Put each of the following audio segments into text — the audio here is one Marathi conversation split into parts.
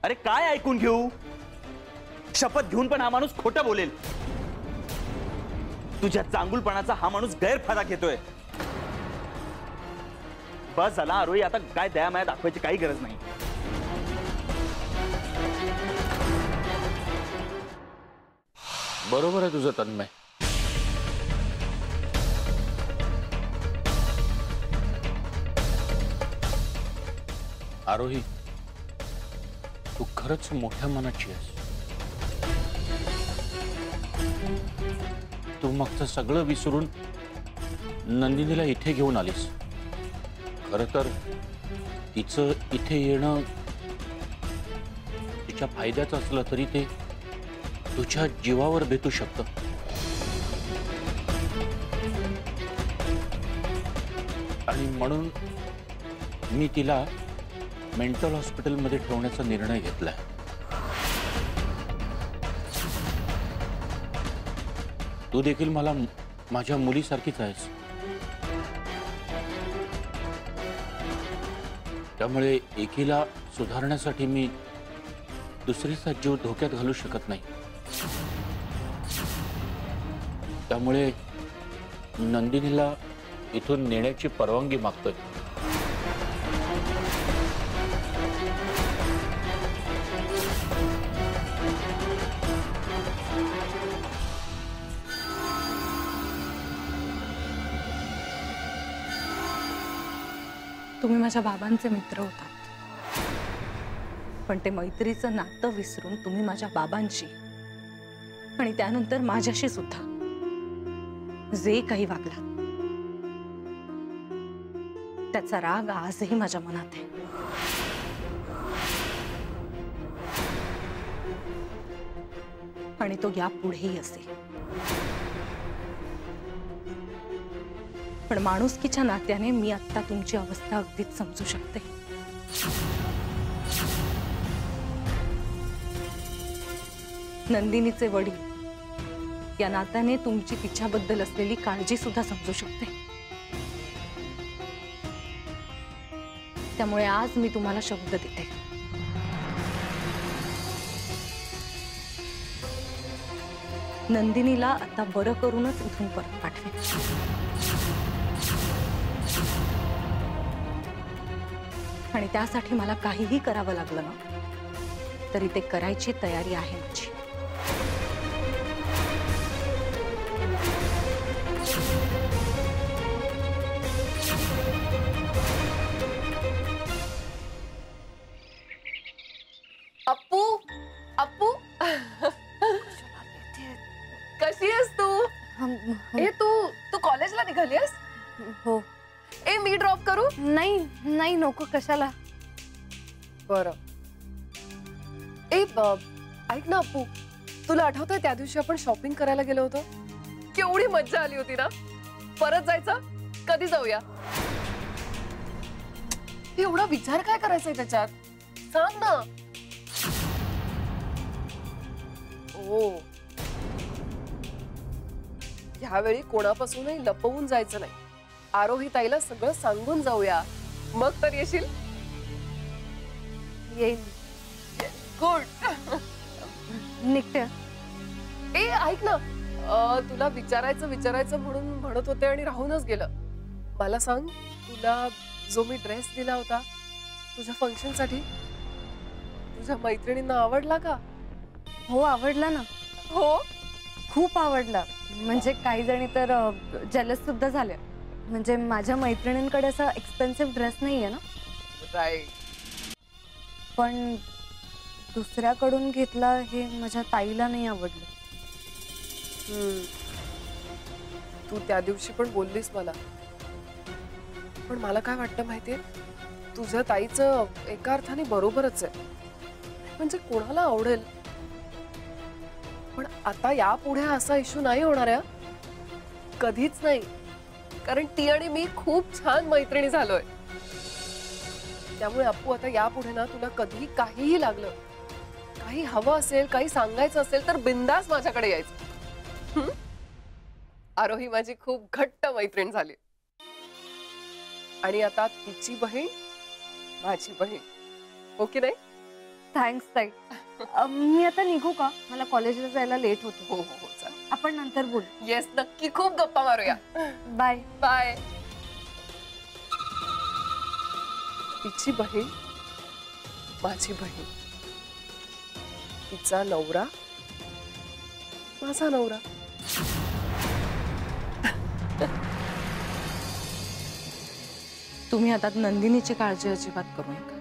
अरे काय ऐकून घेऊ? शपथ घेऊन पण हा माणूस खोटं बोलेल. तुझ्या चांगुलपणाचा हा माणूस गैरफायदा घेतोय. बस झाला आरोही, आता काय दयामाया दाखवायची काही गरज नाही. बरोबर आहे तुझं तन्मय. आरोही, तू खरंच मोठ्या मनाची आहेस. तू मागचं सगळं विसरून नंदिनीला इथे घेऊन आलीस. खरं तर तिचं इथे येणं तिच्या फायद्याचं असलं तरी ते तुझ्या जीवावर बेतू शकतं. आणि म्हणून मी तिला मेंटल हॉस्पिटलमध्ये ठेवण्याचा निर्णय घेतलाय. तू देखील मला माझ्या मुलीसारखीच आहेस. त्यामुळे एकीला सुधारण्यासाठी मी दुसरीचा जीव धोक्यात घालू शकत नाही. त्यामुळे नंदिनीला इथून नेण्याची परवानगी मागतोय. तुम्ही माझ्या बाबांचे मित्र होता, पण ते मैत्रीचं नातं विसरून तुम्ही माझ्या बाबांशी आणि त्यानंतर माझ्याशी सुद्धा जे काही वागलात त्याचा राग आजही माझ्या मनात आहे. आणि तो यापुढेही असेल. पण माणुसकीच्या नात्याने मी आता तुमची अवस्था अगदीच समजू शकते. नंदिनीचे वडील या नात्याने तुमची तिच्याबद्दल असलेली काळजी सुद्धा समजू शकते. त्यामुळे आज मी तुम्हाला शब्द देते, नंदिनीला आता बरं करूनच इथून परत पाठवेन. आणि त्यासाठी मला काहीही करावं लागलं ना तरी ते करायची तयारी आहे माझी. अप्पू, अप्पू, कशी आहेस तू? ए तू कॉलेजला निघालीस? हो. ए मी ड्रॉप करू? नाही नाही नको, कशाला. बरं. ए ऐक ना अप्पू, तुला आठवतंय त्या दिवशी आपण शॉपिंग करायला गेलो होतो? केवढी मज्जा आली होती ना. परत जायचं? कधी जाऊया? एवढा विचार काय करायचाय त्याच्यात? सांग ना. ओ, ह्यावेळी कोणापासूनही लपवून जायचं नाही. आरोही ताईला सगळं सांगून जाऊया, मग तर येशील? येईल. गुड. निघते. ए ऐक ना, तुला विचारायचं म्हणून म्हणत होते आणि राहूनच गेलं. मला सांग, तुला जो मी ड्रेस दिला होता तुझ्या फंक्शन साठी, तुझ्या मैत्रिणींना आवडला का? हो आवडला ना. हो, खूप आवडला. म्हणजे काही जणी तर जेलस सुद्धा झाले. म्हणजे माझ्या मैत्रिणींकडे असा एक्सपेन्सिव्ह ड्रेस नाहीये ना. राईट. पण दुसऱ्याकडून घेतला हे माझ्या ताईला नाही आवडलं. तू त्या दिवशी पण बोललीस मला. पण मला काय वाटतं माहितीये, तुझ्या ताईचं एका अर्थाने बरोबरच आहे. म्हणजे कोणाला आवडेल, पण आता यापुढे असा इश्यू नाही होणार आहे. कधीच नाही. कारण ती आणि मी खूप छान मैत्रिणी झालोय. त्यामुळे अप्पू, आता यापुढे ना तुला कधी काहीही लागलं, काही हवं असेल, काही सांगायचं असेल तर बिंदास माझ्याकडे यायचं. आरोही माझी खूप घट्ट मैत्रीण झाली. आणि आता तिची बहीण माझी बहीण, हो की नाही? थँक्स ताई. मी आता निघू का? मला कॉलेजला जायला लेट होतो. हो हो हो चालेल. आपण नंतर बोलू. येस नक्की खूप गप्पा मारूया. बाय. बाय. तिची बहीण माझी बहीण, तिचा नवरा माझा नवरा. तुम्ही आता नंदिनीची काळजी अजिबात करू नका.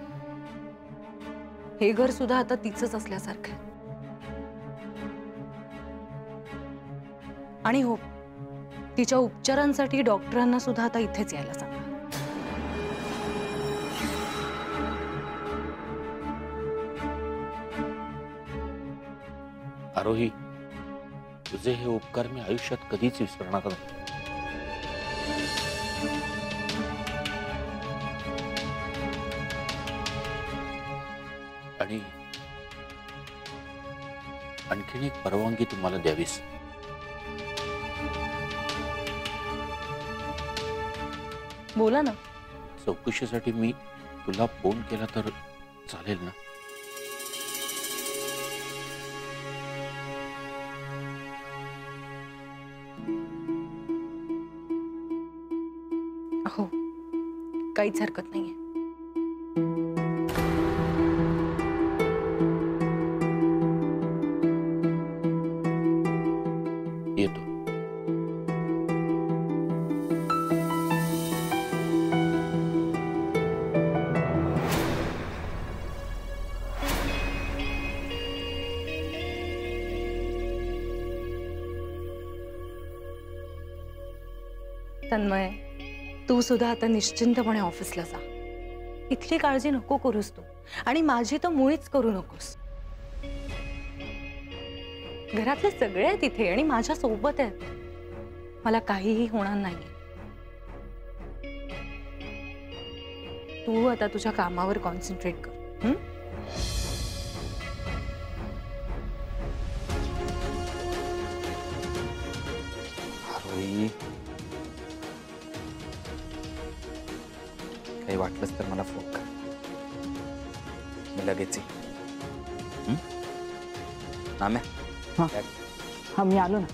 हे घर सुद्धा आता तिचंच असल्यासारखं आहे. आणि हो, तिच्या उपचारांसाठी डॉक्टरांना सुद्धा आता इथेच यायला सांगा. आरोही, तुझे हे उपकार मी आयुष्यात कधीच विसरणार नाही. आणि आणखीन एक परवानगी तुम्हाला द्यावीस. बोला ना. चौकशीसाठी मी तुला फोन केला तर चालेल ना? हो, काहीच हरकत नाहीये. येतो. तन्मय, तू सुद्धा आता निश्चिंतपणे ऑफिसला जा. इथली काळजी नको करूस तू, आणि माझी तर मुळीच करू नकोस. घरातले सगळे आहेत इथे आणि माझ्या सोबत आहेत. मला काहीही होणार नाही. तू आता तुझ्या कामावर कॉन्सन्ट्रेट कर. आरोही, काही वाटलंच तर मला फोन कर, मी लगेच येईन. नाम्या, हा. बॅग. हा, मी आलो ना.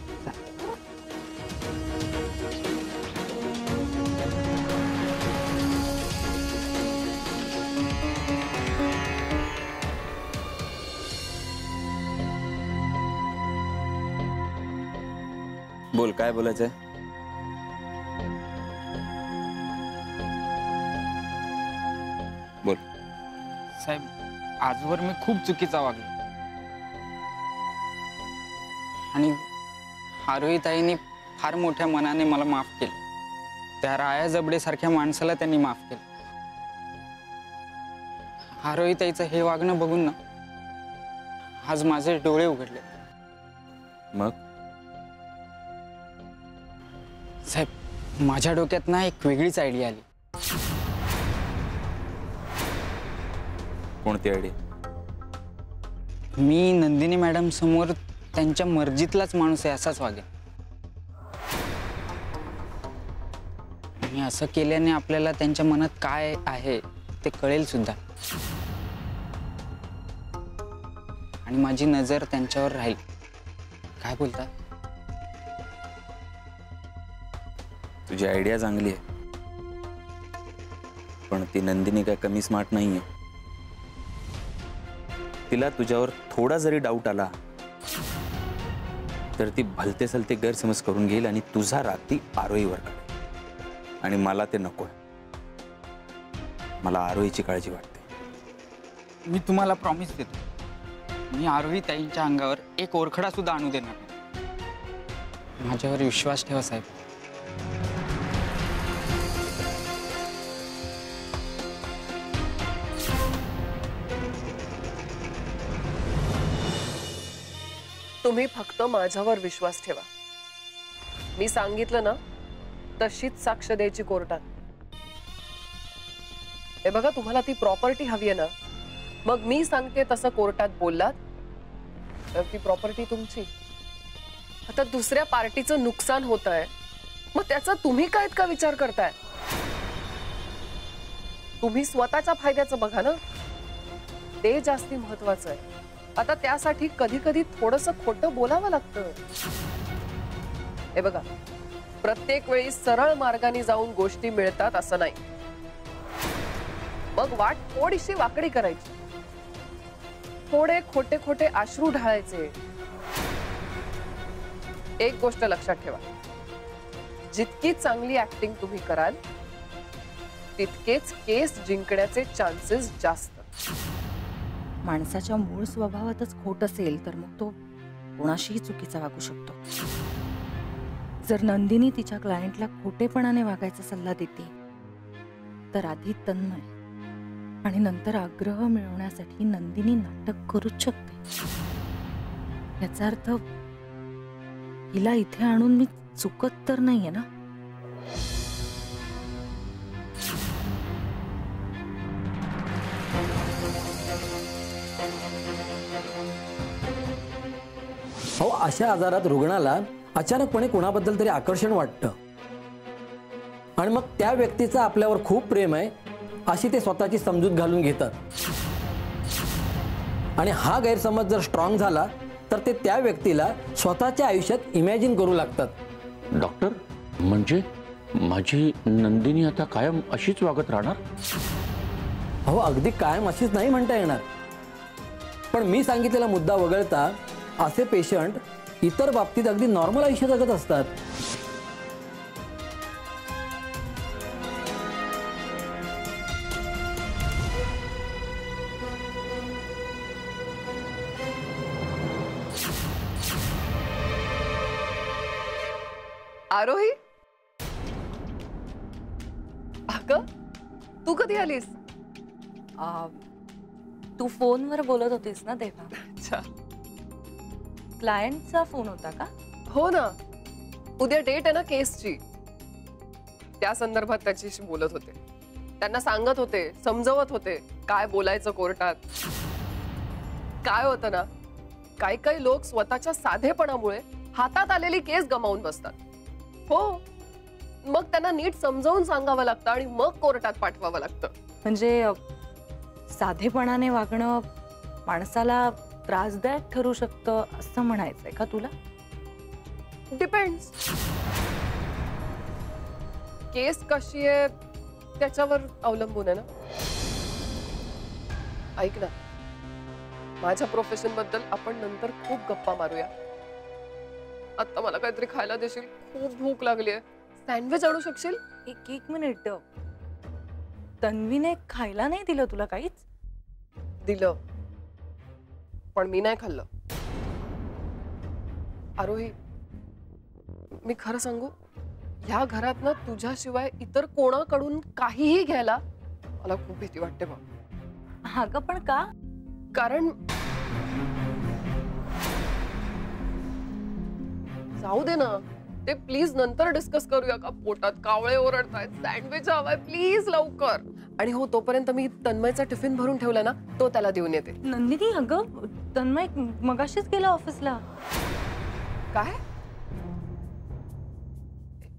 बोल, काय बोलायचंय? बोल. साहेब, आजवर मी खूप चुकीचा वागलो आणि आरोहीताईंनी फार मोठ्या मनाने मला माफ केलं. त्या राया जबडेसारख्या माणसाला त्यांनी माफ केलं. आरोहीताईचं हे वागणं बघून ना आज माझे डोळे उघडले. मग साहेब, माझ्या डोक्यात ना एक वेगळीच आयडिया आली. कोणती आयडिया? मी नंदिनी मॅडम समोर त्यांच्या मर्जीतलाच माणूस आहे असाच वागेन. आणि असं केल्याने आपल्याला त्यांच्या मनात काय आहे ते कळेल सुद्धा, आणि माझी नजर त्यांच्यावर राहील. काय बोलता? तुझी आयडिया चांगली आहे, पण ती नंदिनी काय कमी स्मार्ट नाहीये. तिला तुझ्यावर थोडा जरी डाऊट आला तर ती भलते सलते गैरसमज करून घेईल आणि तुझा राग ती आरोहीवर काढेल. आणि मला ते नकोय. मला आरोहीची काळजी वाटते. मी तुम्हाला प्रॉमिस देतो, मी आरोही ताईंच्या अंगावर एक ओरखडा सुद्धा आणू देणार नाही. माझ्यावर विश्वास ठेवा साहेब. तुम्ही फक्त माझ्यावर विश्वास ठेवा. मी सांगितलं ना तशीच साक्ष द्यायची कोर्टात. हे बघा, तुम्हाला ती प्रॉपर्टी हवी आहे ना, मग मी सांगते तसं कोर्टात बोललात तर ती प्रॉपर्टी तुमची. आता दुसऱ्या पार्टीचं नुकसान होत आहे, मग त्याचा तुम्ही काय इतका विचार करताय? तुम्ही स्वतःच्या फायद्याचं बघा ना. ते जास्ती महत्वाचं आहे. आता त्यासाठी कधी कधी थोडंसं खोटं बोलावं लागतं. हे बघा, प्रत्येक वेळी सरळ मार्गाने जाऊन गोष्टी मिळतात असं नाही. मग वाट थोडीशी वाकडी करायची, थोडे खोटे खोटे अश्रू ढाळायचे. एक गोष्ट लक्षात ठेवा, जितकी चांगली ऍक्टिंग तुम्ही कराल तितकेच केस जिंकण्याचे चान्सेस जास्त. माणसाच्या मूळ स्वभावातच खोट असेल तर मग तो कोणाशीही चुकीचा वागू शकतो. जर नंदिनी तिच्या क्लायंटला खोटेपणाने वागायचा सल्ला देते तर आधी तन्मय आणि नंतर आग्रह मिळवण्यासाठी नंदिनी नाटक करूच शकते. याचा अर्थ हिला इथे आणून मी चुकत तर नाहीये ना. हो, अशा आजारात रुग्णाला अचानकपणे कोणाबद्दल तरी आकर्षण वाटतं आणि मग त्या व्यक्तीचं आपल्यावर खूप प्रेम आहे अशी ते स्वतःची समजूत घालून घेतात. आणि हा गैरसमज जर स्ट्रॉंग झाला तर ते त्या व्यक्तीला स्वतःच्या आयुष्यात इमॅजिन करू लागतात. डॉक्टर, म्हणजे माझी नंदिनी आता कायम अशीच वागत राहणार? हो, अगदी कायम अशीच नाही म्हणता येणार, पण मी सांगितलेला मुद्दा वगळता असे पेशंट इतर बाबतीत अगदी नॉर्मल आयुष्य जगत असतात. आरोही, अगं तू कधी आलीस? तू फोनवर बोलत होतीस ना तेव्हा. अच्छा, क्लायंटचा फोन होता का? हो ना, उद्या डेट आहे ना केसची, त्या संदर्भात त्याच्याशी बोलत होते. त्यांना सांगत होते, समजवत होते काय बोलायचं कोर्टात. काय होतं ना, काही काही लोक स्वतःच्या साधेपणामुळे हातात आलेली केस गमावून बसतात. हो, मग त्यांना नीट समजावून सांगावं लागतं आणि मग कोर्टात पाठवावं लागतं. म्हणजे साधेपणाने वागणं माणसाला त्रासदायक ठरू शकतं असं म्हणायचंय का तुला? डिपेंड्स. केस कशी आहे त्याच्यावर अवलंबून आहे ना. ऐक ना, माझ्या प्रोफेशन बद्दल आपण नंतर खूप गप्पा मारूया. आता मला काहीतरी खायला देशील? खूप भूक लागली आहे. सँडविच आणू शकशील? एक मिनिट, तन्वीने खायला नाही दिलं तुला काहीच? दिलं, पण मी नाही खाल्लं. आरोही, मी खरं सांगू, ह्या घरात ना तुझ्याशिवाय इतर कोणाकडून काहीही घ्यायला मला खूप भीती वाटते बघ. हा ग, पण का? कारण जाऊ दे ना, ते प्लीज नंतर डिस्कस करूया का? पोटात कावळे ओरडतायत, सँडविच हवाय, प्लीज लवकर. आणि हो, तोपर्यंत मी तन्मयचा टिफिन भरून ठेवला ना, तो त्याला देऊन येते. नंदिनी, अगं तन्मय मगाशीच गेला ऑफिसला. काय?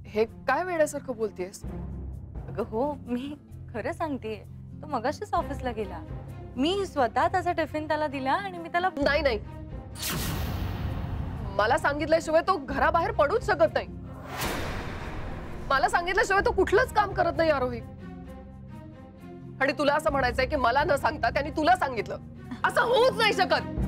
हे काय वेड्यासारखं बोलतेस? अगं हो, मी खरं सांगतेय, तो मगाशीच ऑफिसला गेला. मी स्वतः त्याचा टिफिन त्याला दिला आणि मी त्याला. नाही नाही, मला सांगितल्याशिवाय तो घराबाहेर पडूच शकत नाही. मला सांगितल्याशिवाय तो कुठलंच काम करत नाही आरोही. आणि तुला असं म्हणायचंय की मला न सांगता त्यांनी तुला सांगितलं? असं होऊच नाही शकत.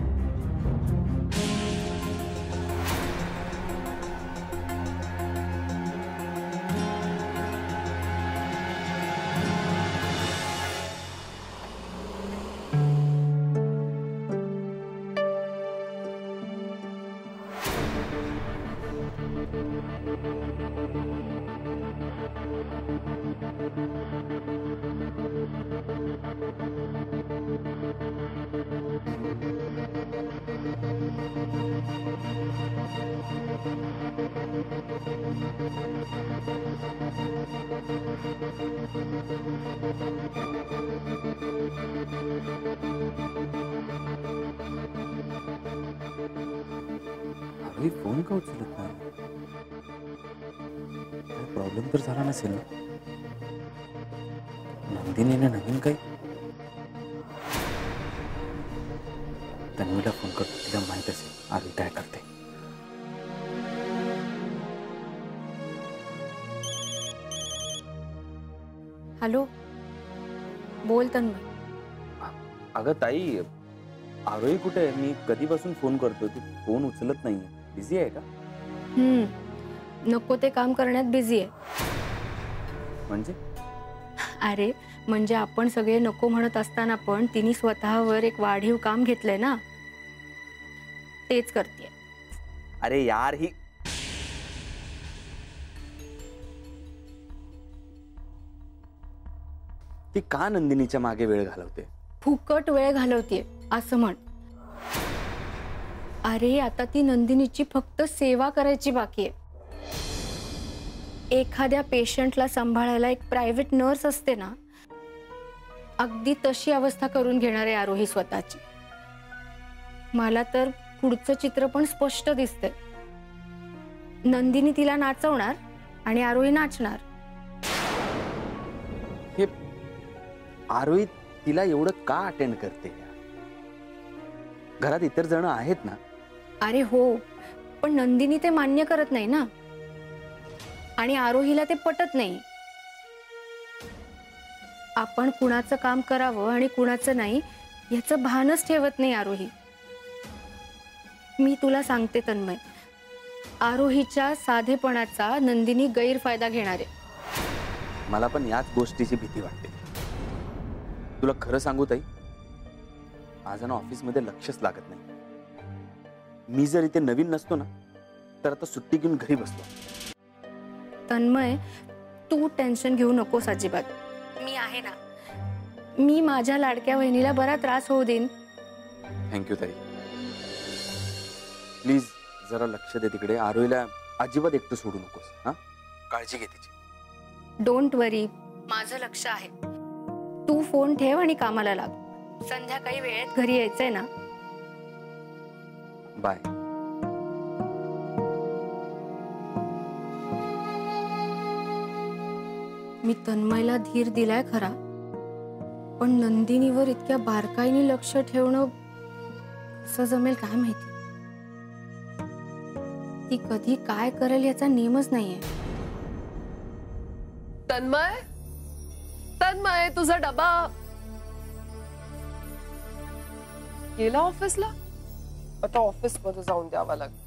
अरे फोन का उचलत नाही? प्रॉब्लेम तर झाला नसेल ना? नंदिनीने नवीन काही तन्वीला फोन करतो, तिला माहित असेल आरोही काय करते. हॅलो, बोल तन्मय. अगं ताई, आरोही कुठे आहे? मी कधीपासून फोन करतोय, तू फोन उचलत नाहीये. बिझी आहे का? नको ते काम करण्यात बिझी आहे. म्हणजे? अरे म्हणजे आपण सगळे नको म्हणत असताना पण तिने स्वतःवर एक वाढीव काम घेतलंय ना, तेच करते. अरे यार, ती का नंदिनीच्या मागे वेळ घालवते? फुकट वेळ घालवतीये असं म्हण. अरे आता ती नंदिनीची फक्त सेवा करायची बाकी आहे. एखाद्या पेशंटला सांभाळायला एक प्रायव्हेट नर्स असते ना, अगदी तशी अवस्था करून घेणार आहे आरोही स्वतःची. मला तर पुढचं चित्र पण स्पष्ट दिसतंय. नंदिनी तिला नाचवणार आणि आरोही नाचणार. हे आरोही तिला एवढं का अटेंड करते? घरात इतर जण आहेत ना. अरे हो, पण नंदिनी ते मान्य करत नाही ना, आणि आरोहीला ते पटत नाही. आपण कुणाचं काम करावं आणि कुणाचं नाही याचं भानच ठेवत नाही आरोही. मी तुला सांगते तन्मय, आरोहीच्या साधेपणाचा नंदिनी गैरफायदा घेणार आहे. मला पण याच गोष्टीची भीती वाटते. तुला खरं सांगू ताई, माझं ना ऑफिसमध्ये लक्षच लागत नाही. मी जर इथे नवीन नसतो ना, तर आता सुट्टी घेऊन घरी बसतो. तन्मय, तू टेन्शन घेऊ नकोस अजिबात. मी आहे ना. मी माझ्या लाडक्या बहिणीला बरा त्रास होऊ देईन. थँक्यू ताई. प्लीज जरा लक्ष दे तिकडे. आरोहीला अजिबात एकटं सोडू नकोस. हा, काळजी घे तिची. डोंट वरी, माझं लक्ष आहे. तू फोन ठेव आणि कामाला लाग. संध्याकाळी वेळेत घरी यायचंय ना. बाय. मी तन्मयला धीर दिलाय खरा, पण नंदिनीवर इतक्या बारकाईने लक्ष ठेवणं कसं जमेल काय माहिती. ती कधी काय करेल याचा नेमच नाहीये. तन्मय, तन्मय, तुझा डबा गेला ऑफिसला. आता ऑफिस मध्ये जाऊन द्यावा लागेल.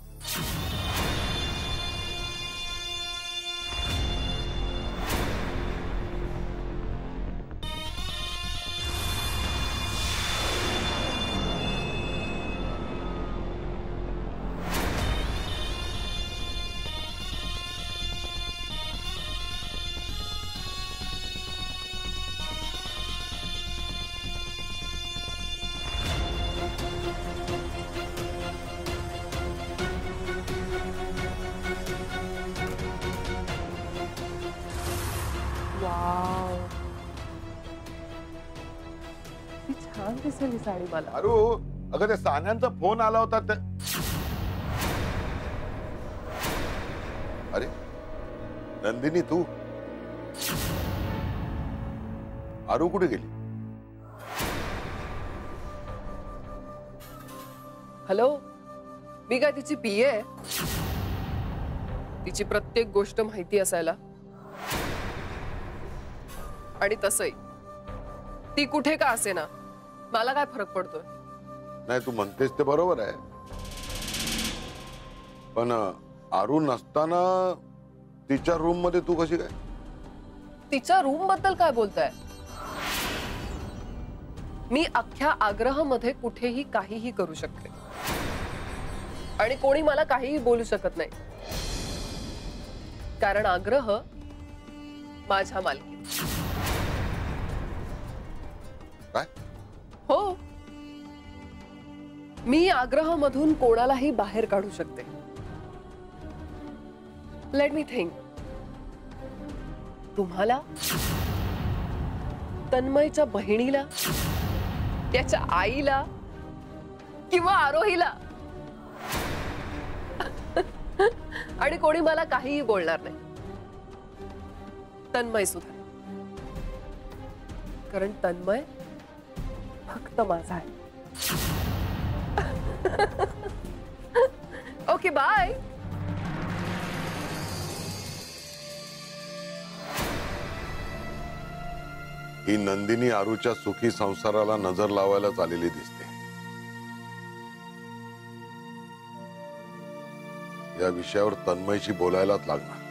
वाव, किती छान दिसेल ही साडी मला. अगं त्या सान्यांचा फोन आला होता. अरे नंदिनी, तू आरू कुठे गेली? हॅलो, मी काय तिची पीए? तिची प्रत्येक गोष्ट माहिती असायला. आणि तसंही ती कुठे का असे ना, मला काय फरक पडतोय? नाही, तू म्हणतेस ते बरोबर आहे, पण आरू नसताना तिच्या रूम मध्ये तू कशी काय? तिच्या रूम बद्दल काय बोलताय? मी अख्ख्या आग्रह मध्ये कुठेही काहीही करू शकते आणि कोणी मला काहीही बोलू शकत नाही, कारण आग्रह माझ्या मालकी. काय? हो, मी आग्रह मधून कोणालाही बाहेर काढू शकते. Let me think. तुम्हाला, तन्मयच्या बहिणीला, त्याच्या आईला किंवा आरोहीला, आणि कोणी मला काहीही बोलणार नाही. तन्मय सुद्धा, कारण तन्मय फक्त माझा आहे. Okay bye. ही नंदिनी आरूच्या सुखी संसाराला नजर लावायलाच आलेली दिसते. या विषयावर तन्मयशी बोलायलाच लागणार.